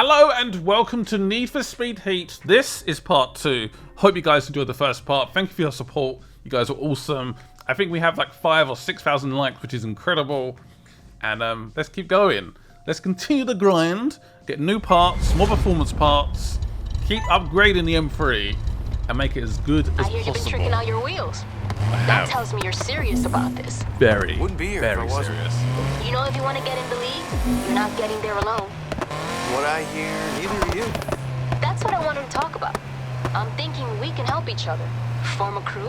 Hello and welcome to Need for Speed Heat. This is part 2. Hope you guys enjoyed the first part. Thank you for your support. You guys are awesome. I think we have like 5,000 or 6,000 likes, which is incredible. And let's keep going. Let's continue the grind, get new parts, more performance parts, keep upgrading the M3, and make it as good as possible. I hear you've been tricking out your wheels. That tells me you're serious about this. Very, Wouldn't be here very if I wasn't. serious. You know, if you want to get in the league, you're not getting there alone. What I hear, neither are you. That's what I wanted to talk about. I'm thinking we can help each other. Form a crew.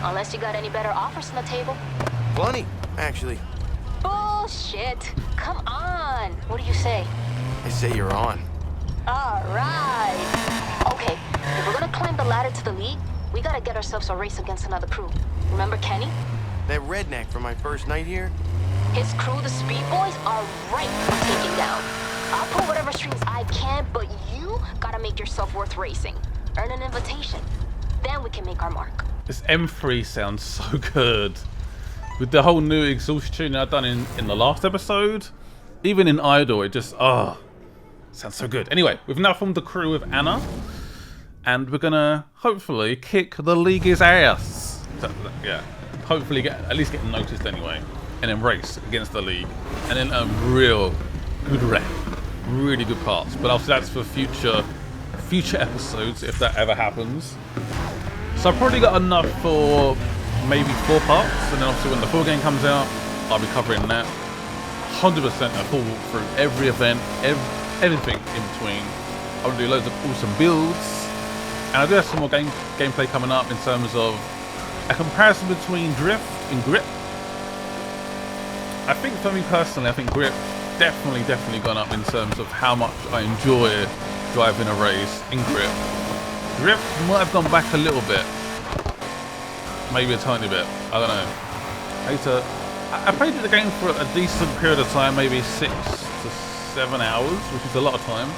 Unless you got any better offers on the table. Plenty, actually. Bullshit. Come on. What do you say? I say you're on. All right. Okay, if we're gonna climb the ladder to the league, we gotta get ourselves a race against another crew. Remember Kenny? That redneck from my first night here? His crew, the Speed Boys, are ripe for taking down. I'll pull whatever strings I can, but you gotta make yourself worth racing. Earn an invitation. Then we can make our mark. This M3 sounds so good. With the whole new exhaust tuning I've done in the last episode, even in Idle, it just, sounds so good. Anyway, we've now formed the crew with Anna, and we're gonna hopefully kick the league's ass. So, yeah, hopefully at least get noticed anyway, and then race against the league, and then a real good rep, really good parts. But obviously that's for future episodes if that ever happens. So I've probably got enough for maybe 4 parts, and then obviously when the full game comes out, I'll be covering that. 100% a full walkthrough, every event, everything in between. I want to do loads of awesome builds, and I do have some more gameplay coming up in terms of a comparison between drift and grip. I think for me personally, I think grip definitely gone up in terms of how much I enjoy driving a race in grip. Drift might have gone back a little bit, maybe a tiny bit. I don't know. I played the game for a decent period of time, maybe 6 to 7 hours, which is a lot of time.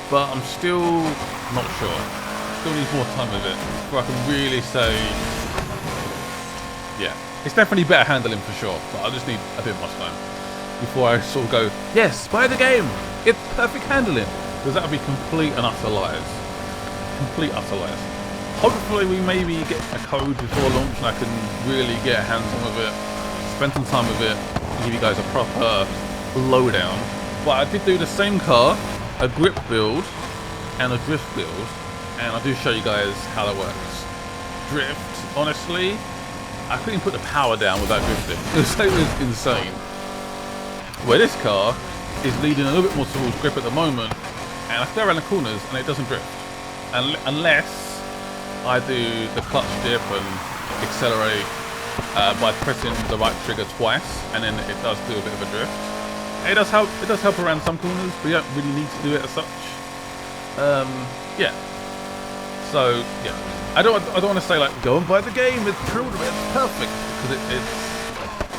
But I'm still not sure. Still need more time with it before I can really say, yeah, it's definitely better handling for sure. But I just need a bit more time before I sort of go, yes, buy the game. It's perfect handling, because that would be complete and utter lies. Complete utter lies. Hopefully we maybe get a code before launch and I can really get hands on with it, spend some time with it, and give you guys a proper lowdown. But I did do the same car, a grip build and a drift build, and I do show you guys how that works. Drift, honestly, I couldn't put the power down without drifting. It was insane. Where this car is leading a little bit more towards grip at the moment, and I go around the corners and it doesn't drift. Unless I do the clutch dip and accelerate by pressing the right trigger twice, and then it does do a bit of a drift. It does help around some corners, but you don't really need to do it as such. Yeah. So yeah, I don't want to say like go and buy the game. It's perfect, because it's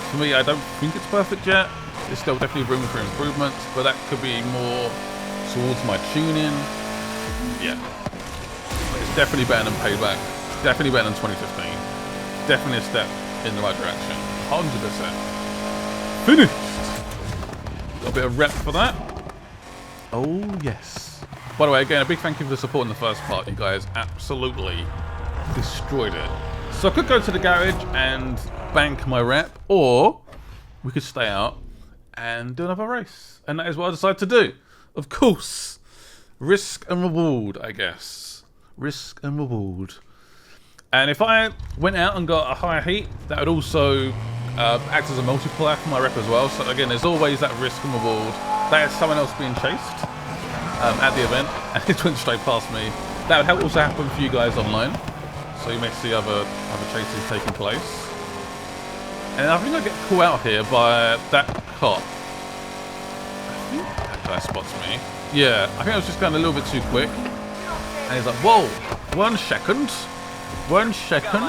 for me. I don't think it's perfect yet. There's still definitely room for improvements, but that could be more towards my tuning. Yeah. It's definitely better than Payback. Definitely better than 2015. Definitely a step in the right direction. 100%. Finished! Got a bit of rep for that. Oh, yes. By the way, again, a big thank you for the support in the first part. You guys absolutely destroyed it. So I could go to the garage and bank my rep, or we could stay out and do another race. And that is what I decided to do. Of course. Risk and reward, I guess. Risk and reward. And if I went out and got a higher heat, that would also act as a multiplier for my rep as well. So again, there's always that risk and reward. That is someone else being chased at the event, and it went straight past me. That would also happen for you guys online. So you may see other chases taking place. And I think I get caught out here by that cop. I think that guy spots me. Yeah, I think I was just going a little bit too quick. And he's like, whoa, 1 second. 1 second.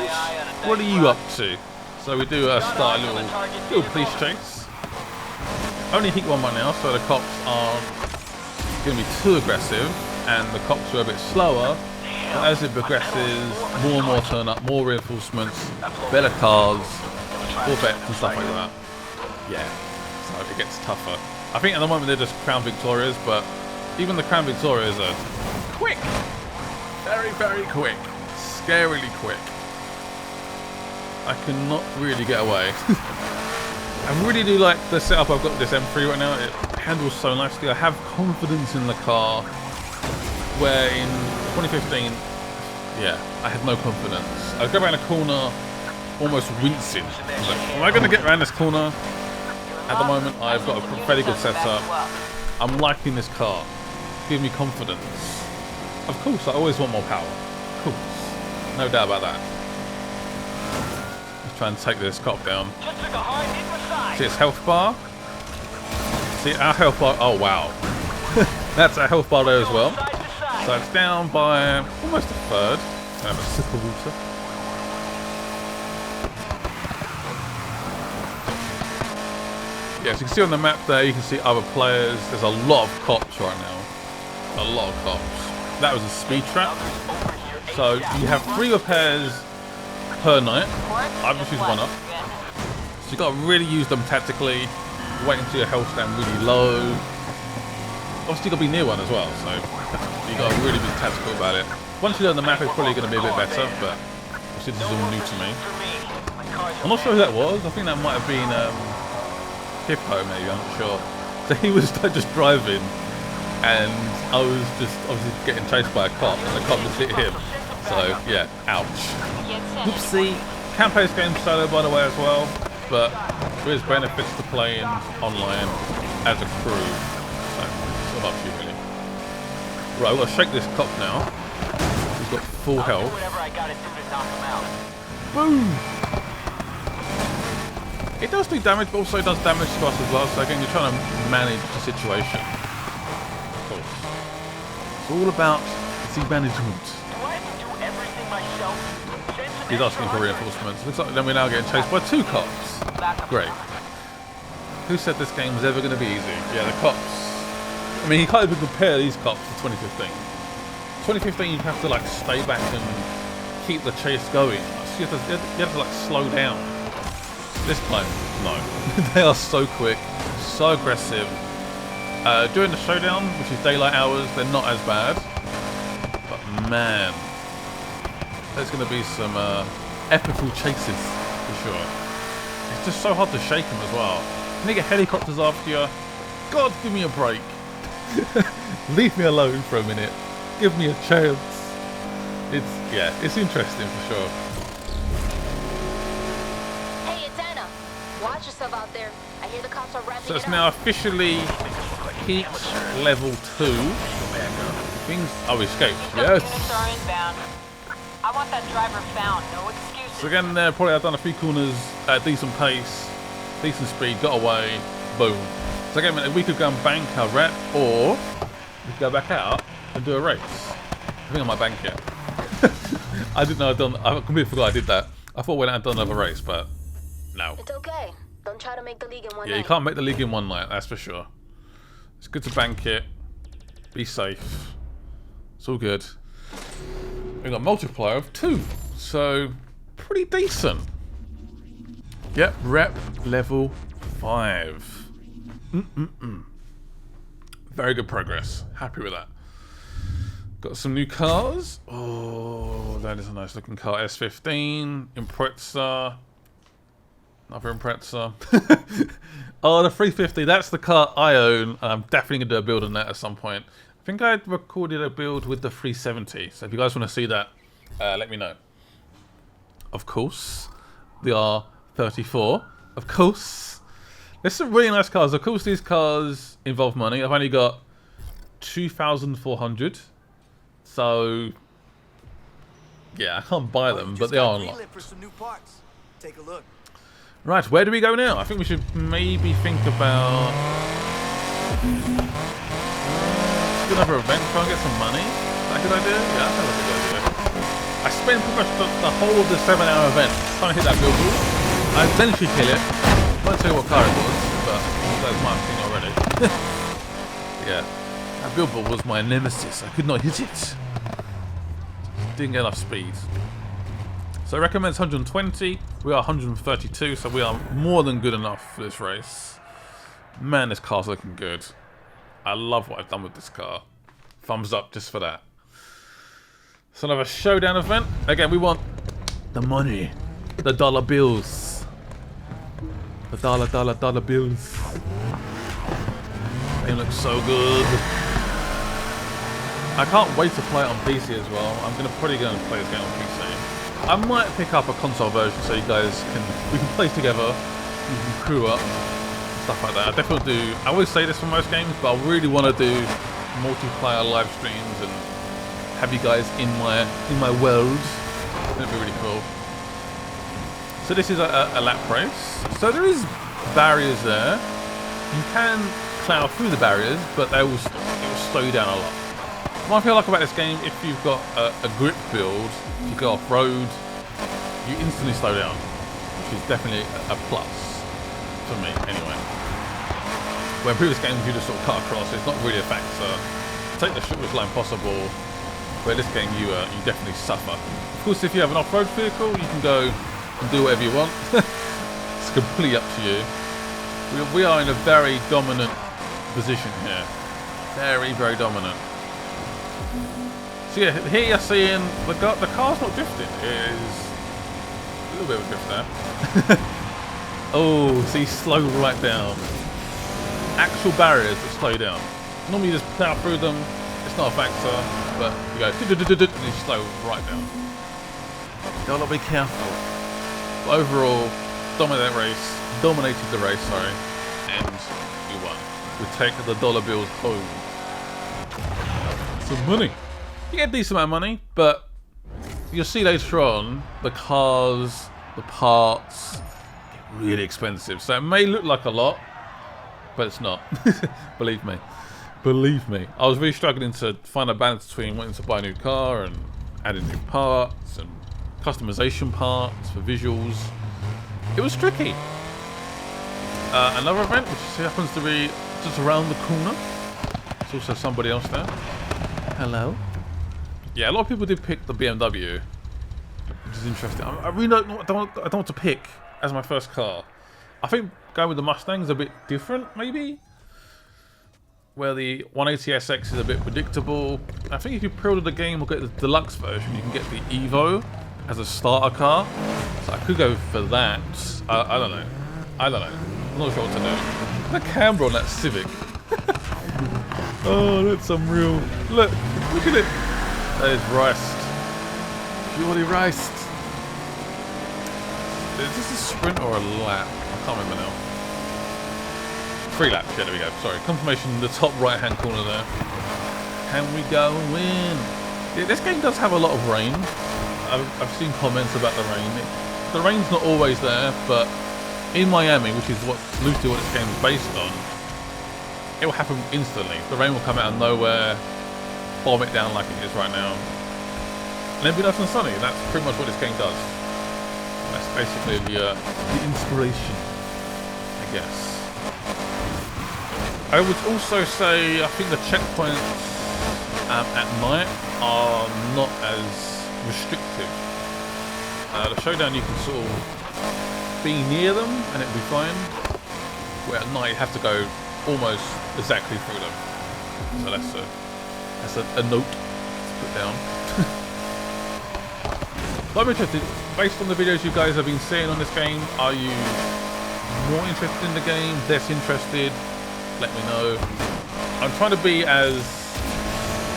What are you up to? So we do start a little police chase. Only heat 1 right now, so the cops aren't going to be too aggressive. And the cops are a bit slower. But as it progresses, more and more turn up, more reinforcements, better cars, more bets and stuff like that. Yeah, so it gets tougher. I think at the moment they're just Crown Victorias, but even the Crown Victorias are quick. Very, very quick. Scarily quick. I cannot really get away. I really do like the setup I've got with this M3 right now. It handles so nicely. I have confidence in the car, where in 2015, yeah, I had no confidence. I go around a corner almost wincing. I was like, am I going to get around this corner? At the moment, I've got a fairly good setup. I'm liking this car. Give me confidence. Of course, I always want more power. Of course. No doubt about that. Let's try and take this cop down. See its health bar? See our health bar? Oh, wow. That's our health bar there as well. So it's down by almost a third. Have a sip of water. Yeah, so you can see on the map there, you can see other players. There's a lot of cops right now. A lot of cops. That was a speed trap. So you have 3 repairs per night. I've just used 1 up. So you got to really use them tactically. Wait until your health's down really low. Obviously you got to be near one as well, so you got to really be tactical about it. Once you learn the map, it's probably going to be a bit better, but obviously this is all new to me. I'm not sure who that was. I think that might have been Hippo, maybe. I'm not sure. So he was just driving, and I was just obviously getting chased by a cop, and the cop just hit him. So yeah, ouch. Oopsie. Can play this game solo, by the way, as well, but there is benefits to playing online as a crew. So it's all up to you, really. Right, I've got to shake this cop now. He's got full health. Boom! It does do damage, but also does damage to us as well. So again, you're trying to manage the situation. Of course. It's all about the management. He's asking for reinforcements. Looks like then we're now getting chased by 2 cops. Great. Who said this game was ever going to be easy? Yeah, the cops. I mean, you can't even compare these cops to 2015. 2015, you have to like stay back and keep the chase going. So you have to like slow down. This time, no. They are so quick, so aggressive. During the showdown, which is daylight hours, they're not as bad. But man, there's going to be some epical chases for sure. It's just so hard to shake them as well. You need to get helicopters after you. God, give me a break. Leave me alone for a minute. Give me a chance. It's interesting for sure. Hey, it's Anna. Watch yourself out there. I hear the cops are wrapping So it's it now up. officially peak level 2. Things. Oh, we escaped. Yes. I want that driver found. No excuses. So again, there probably I've done a few corners at a decent pace, decent speed, got away, boom. So again, we could go and bank our rep, or we could go back out and do a race. I think I might bank it. I didn't know I'd done. I completely forgot I did that. I thought we had done another race, but no. It's okay. Don't try to make the league in one Yeah, night. you can't make the league in one night. That's for sure. It's good to bank it. Be safe. It's all good. We've got a multiplier of 2, so pretty decent. Yep, rep level 5. Very good progress. Happy with that. Got some new cars. Oh, that is a nice looking car. S15, Impreza. Another Impreza. Oh, the 350. That's the car I own. And I'm definitely going to do a build on that at some point. I think I recorded a build with the 370. So if you guys want to see that, let me know. Of course, the R34. Of course. There's some really nice cars. Of course, these cars involve money. I've only got 2,400. So, yeah, I can't buy them, but they are unlocked. Take a look. Right, where do we go now? I think we should maybe think about do another event, try and get some money. Is that a good idea? Yeah, that's a good idea. I spent pretty much the whole of the 7-hour event trying to hit that billboard. I eventually kill it. I won't tell you what car it was, but you guys might have seen it already. Yeah, that billboard was my nemesis. I could not hit it. Didn't get enough speed. So it recommends 120. We are 132, so we are more than good enough for this race. Man, this car's looking good. I love what I've done with this car. Thumbs up just for that. It's another showdown event. Again, we want the money. The dollar bills. The dollar bills. It looks so good. I can't wait to play it on PC as well. I'm probably going to play this game on PC. I might pick up a console version so you guys we can play together. You can crew up. Stuff like that. I definitely do. I always say this for most games, but I really want to do multiplayer live streams and have you guys in my world. That'd be really cool. So this is a lap race. So there is barriers there. You can plow through the barriers, but it will slow you down a lot. One thing I like about this game, if you've got a grip build, if you go off road, you instantly slow down, which is definitely a plus. For me, anyway. Where in previous games you just sort of cut across, it's not really a factor. Take the shortest line possible. Where this game you definitely suffer. Of course, if you have an off-road vehicle, you can go and do whatever you want. It's completely up to you. We are in a very dominant position here. Very, very dominant. So yeah, here you're seeing the car's not drifting. It is a little bit of a drift there. Oh, see, slow right down. Actual barriers that slow down. Normally you just plow through them, it's not a factor, but you go and you slow right down. Gotta be careful. But overall, dominated the race, sorry, and we won. We take the dollar bills home. Some money. You get a decent amount of money, but you'll see later on the cars, the parts, really expensive, so it may look like a lot, but it's not. Believe me. I was really struggling to find a balance between wanting to buy a new car and adding new parts and customization parts for visuals. It was tricky. Another event, which happens to be just around the corner. There's also somebody else there. Hello. Yeah, a lot of people did pick the BMW, which is interesting. I really don't want to pick as my first car. I think going with the Mustang is a bit different, maybe. Where the 180SX is a bit predictable. I think if you pre-order the game or get the deluxe version, you can get the Evo as a starter car. So I could go for that. I don't know. I'm not sure what to do. The camera on that Civic. Oh, that's unreal. Look at it. That is riced. Purely riced. Is this a sprint or a lap? I can't remember now. 3 laps, yeah, there we go. Sorry, confirmation in the top right hand corner there. Can we go and win? Yeah, this game does have a lot of rain. I've seen comments about the rain. The rain's not always there, but in Miami, which is loosely what this game is based on, it will happen instantly. The rain will come out of nowhere, bomb it down like it is right now, and then be nice and sunny. That's pretty much what this game does. That's basically the inspiration, I guess. I would also say I think the checkpoints at night are not as restrictive. The showdown you can sort of be near them and it'll be fine. Where at night you have to go almost exactly through them. So that's a note to put down. But I'm interested, based on the videos you guys have been seeing on this game, are you more interested in the game, less interested? Let me know. I'm trying to be as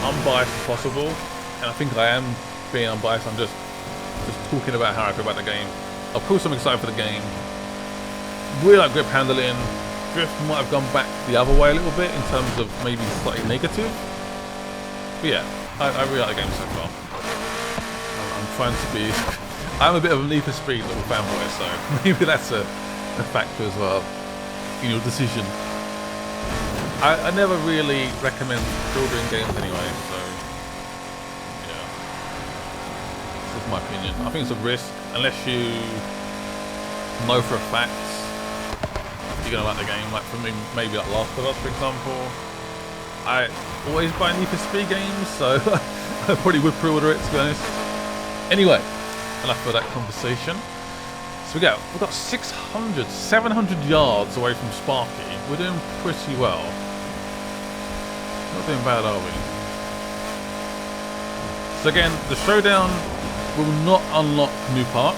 unbiased as possible, and I think I am being unbiased. I'm just talking about how I feel about the game. Of course I'm excited for the game. Really like grip handling. Drift might have gone back the other way a little bit in terms of maybe slightly negative. But yeah, I really like the game so far. I'm trying to be... I'm a bit of a Need for Speed little fanboy, so maybe that's a factor as well in your decision. I never really recommend pre-ordering games anyway, so yeah. This is my opinion. I think it's a risk, unless you know for a fact you're gonna like the game. Like for me, maybe like Last of Us, for example. I always buy Need for Speed games, so I probably would pre-order it, to be honest. Anyway, enough of that conversation. Let's So we've got 600, 700 yards away from Sparky. We're doing pretty well. Not doing bad, are we? So again, the showdown will not unlock new parts.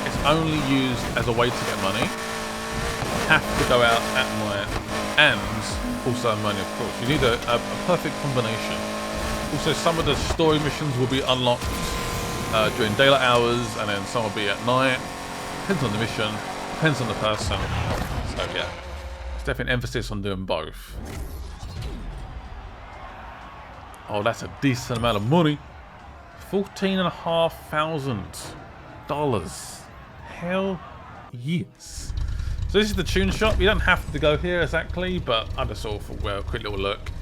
It's only used as a way to get money. You have to go out at night and also money, of course. You need a perfect combination. Also, some of the story missions will be unlocked during daylight hours, and then some will be at night. Depends on the mission, depends on the person. So yeah, it's definitely emphasis on doing both. Oh, that's a decent amount of money. $14,500. Hell yes. So this is the tune shop. You don't have to go here exactly, but I just thought for a quick little look.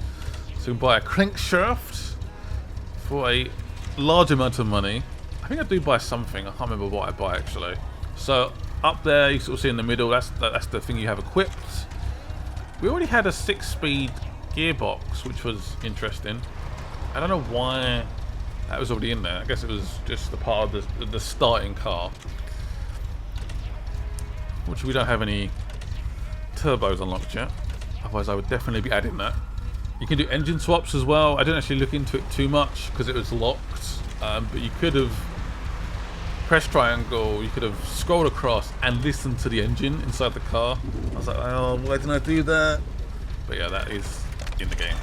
So you can buy a crankshaft for a large amount of money. I think I do buy something. I can't remember what I buy actually. So up there, you sort of see in the middle, that's the thing you have equipped. We already had a 6-speed gearbox, which was interesting. I don't know why that was already in there. I guess it was just the part of the starting car. Which we don't have any turbos unlocked yet. Otherwise I would definitely be adding that. You can do engine swaps as well. I didn't actually look into it too much because it was locked. But you could have pressed triangle, you could have scrolled across and listened to the engine inside the car. I was like, oh, why didn't I do that? But yeah, that is in the game.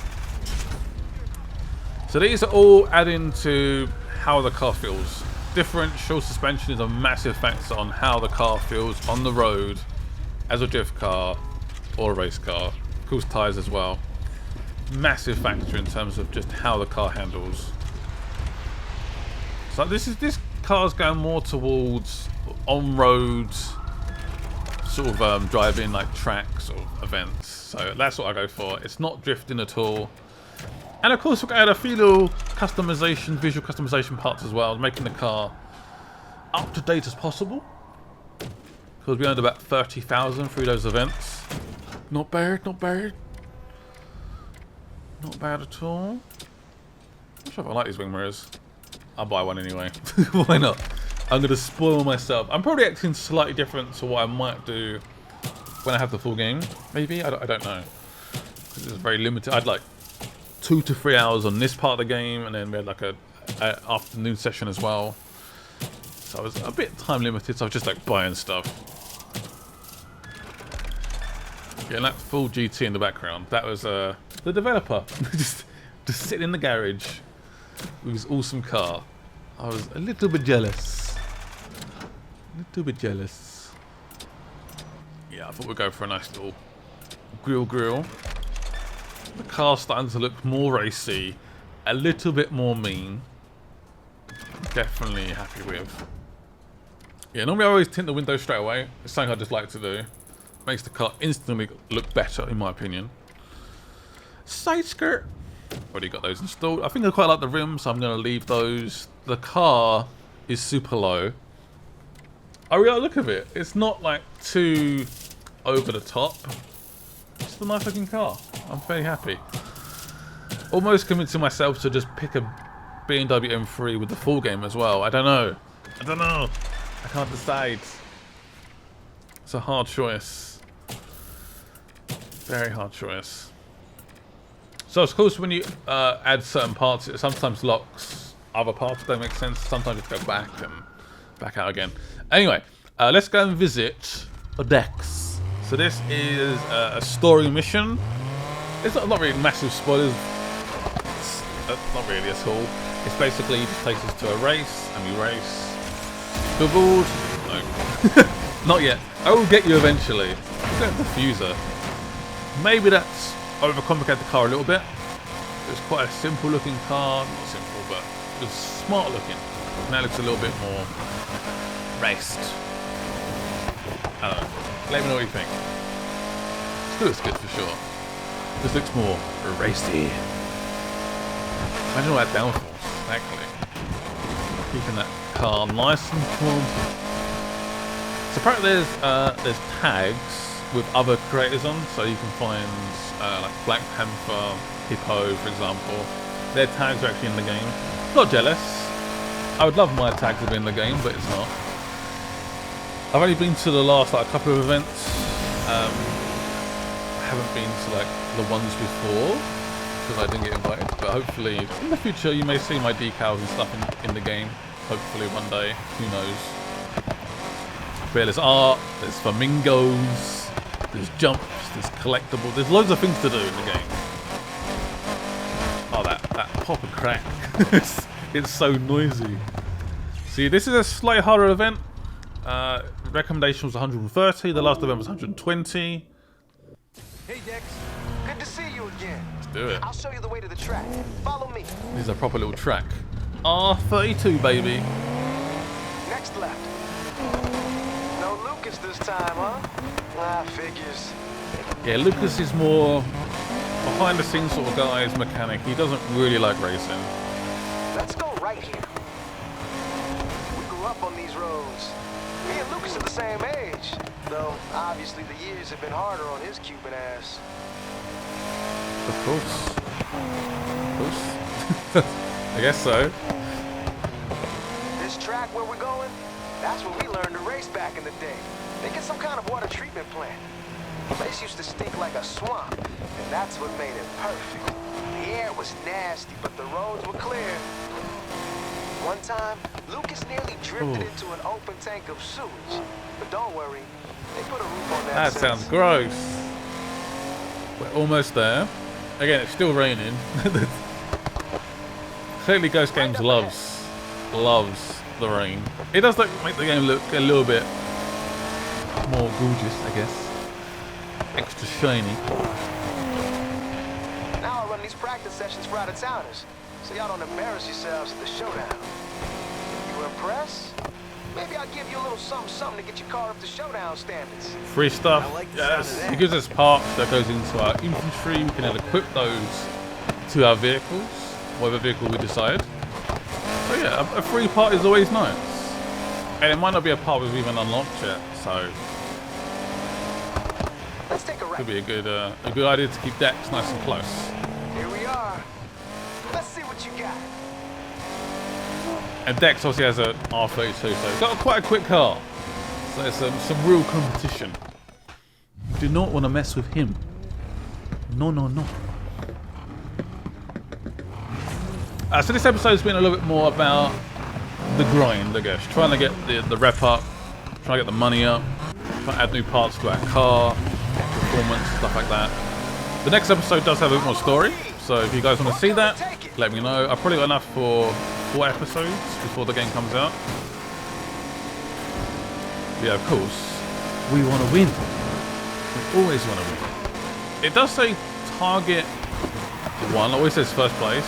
So these are all adding to how the car feels. Differential suspension is a massive factor on how the car feels on the road as a drift car or a race car. Of course, tyres as well. Massive factor in terms of just how the car handles. So this car's going more towards on-road sort of driving, like track sort of events. So that's what I go for. It's not drifting at all. And of course, we're going to add a few little customization, visual customization parts as well, making the car up to date as possible. Because we earned about 30,000 through those events. Not bad, not bad. Not bad at all. I'm not sure if I like these wing mirrors. I'll buy one anyway. Why not? I'm going to spoil myself. I'm probably acting slightly different to what I might do when I have the full game. Maybe? I don't know. It's very limited. I'd like 2 to 3 hours on this part of the game, and then we had like a afternoon session as well. So I was a bit time limited, so I was just like buying stuff. Yeah, and that full GT in the background, that was the developer. just sitting in the garage with his awesome car. I was a little bit jealous. A little bit jealous. Yeah, I thought we'd go for a nice little grill. The car's starting to look more racy, a little bit more mean. Definitely happy with. Yeah, normally I always tint the windows straight away. It's something I just like to do. Makes the car instantly look better, in my opinion. Side skirt. Already got those installed. I think I quite like the rims, so I'm going to leave those. The car is super low. I really like the look of it. It's not like too over the top. It's a nice looking car. I'm very happy. Almost convincing myself to just pick a BMW M3 with the full game as well. I don't know. I can't decide. It's a hard choice. Very hard choice. So of course when you add certain parts, it sometimes locks other parts that don't make sense. Sometimes you have to go back and back out again. Anyway, let's go and visit Dex. So this is a story mission. It's not really massive spoilers. It's not really at all. It's basically just takes us to a race, and we race. Doubled? No. Not yet. I will get you eventually. Look at the diffuser. Maybe that's overcomplicated the car a little bit. It was quite a simple looking car. Not simple, but it was smart looking. Now it looks a little bit more raced. I don't know. Let me know what you think. Still looks good for sure. This looks more racy. Imagine all that downforce, actually. Keeping that car nice and clunky. So apparently there's tags with other creators on, so you can find like Black Panther, Hippo, for example. Their tags are actually in the game. Not jealous. I would love my tag to be in the game, but it's not. I've only been to the last like couple of events. I haven't been to like the ones before because I didn't get invited. But hopefully in the future you may see my decals and stuff in the game. Hopefully one day, who knows. But there's art, there's flamingos, there's jumps, there's collectibles, there's loads of things to do in the game. Oh, that pop and crack. It's so noisy. See, this is a slightly harder event. Recommendation was 130, the last event was 120. Hey, Dex. Good to see you again. Let's do it. I'll show you the way to the track. Follow me. This is a proper little track. R32, baby. Next left. No Lucas this time, huh? Ah, figures. Yeah, Lucas is more behind the scenes sort of guy's mechanic. He doesn't really like racing. Let's go right here. We grew up on these roads. Me and Lucas are the same age. Though, obviously, the years have been harder on his Cuban ass. Of course. Of course. I guess so. This track where we're going, that's where we learned to race back in the day. They get some kind of water treatment plant. The place used to stink like a swamp, and that's what made it perfect. The air was nasty, but the roads were clear. One time, Lucas nearly drifted into an open tank of sewage. But don't worry, they put a roof on that. That since. sounds gross. We're almost there. Again, it's still raining. Clearly Ghost Games loves the rain. It does make the game look a little bit more gorgeous, I guess. Extra shiny. Now I run these practice sessions for out-of-towners, so y'all don't embarrass yourselves at the showdown. You impressed? Maybe I'll give you a little something to get your car up to showdown standards. Free stuff. I like the sound of Yes. that. It gives us parts that goes into our infantry. We can then equip those to our vehicles, whatever vehicle we decide. So yeah, a free part is always nice. And it might not be a part we've even unlocked yet, so Let's take a ride. could be a good idea to keep Dex nice and close. Here we are. Let's see what you got. And Dex obviously has a R32, so he's got quite a quick car. So there's some real competition. Do not want to mess with him. No, no, no. So this episode's been a little bit more about the grind, I guess. Trying to get the rep up, trying to get the money up, trying to add new parts to our car, performance, stuff like that. The next episode does have a bit more story, so if you guys want to see that, let me know. I've probably got enough for 4 episodes before the game comes out. Yeah, of course, we want to win. We always want to win. It does say target 1, always says first place,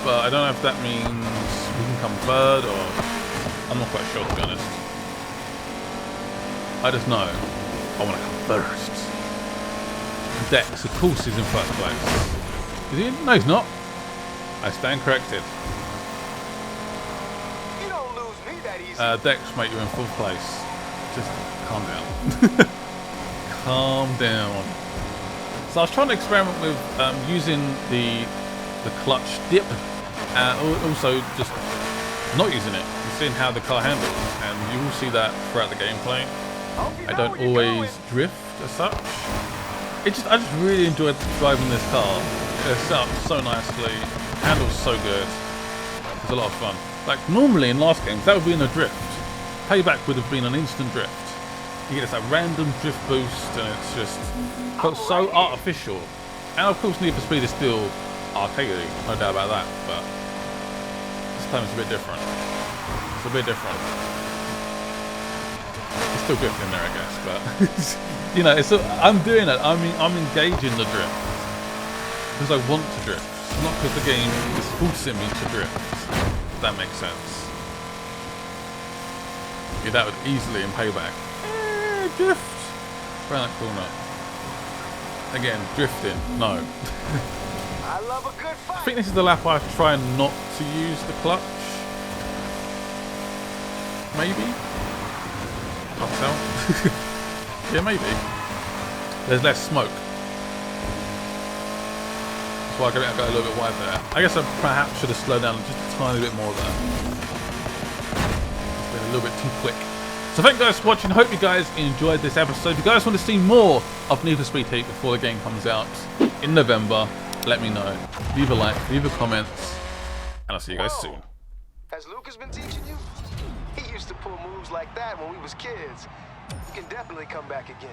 but I don't know if that means we can come third or I'm not quite sure, to be honest. I just know I want to come first. Dex, of course, is in first place. Is he? No, he's not. I stand corrected. You don't lose me that easy. Dex, mate, you're in 4th place. Just calm down. Calm down. So I was trying to experiment with using the clutch dip, and also just not using it, and seeing how the car handles. And you will see that throughout the gameplay. I don't always drift as such. I just really enjoyed driving this car. It's set up so nicely, handles so good. It's a lot of fun. Like normally in last games, that would be in a drift. Payback would have been an instant drift. You get this like random drift boost, and it's just felt so artificial. And of course, Need for Speed is still arcadey, no doubt about that. But this time it's a bit different. It's a bit different. It's still drifting there, I guess, but you know, I'm doing it. I'm engaging the drift because I want to drift, not because the game is forcing me to drift. If that makes sense. Yeah, that would easily in Payback. Drift around that corner. Again, drifting. No. I love a good I fight. think this is the lap I try not to use the clutch. Maybe. Can't tell. Yeah, maybe. There's less smoke. That's why I got a little bit wide there. I guess I perhaps should have slowed down just a tiny bit more there. It's been a little bit too quick. So thank you guys for watching. Hope you guys enjoyed this episode. If you guys want to see more of Need for Speed Heat before the game comes out in November, let me know. Leave a like, leave a comment, and I'll see you guys soon. Has Lucas been teaching you? He used to pull moves like that when we was kids. You can definitely come back again.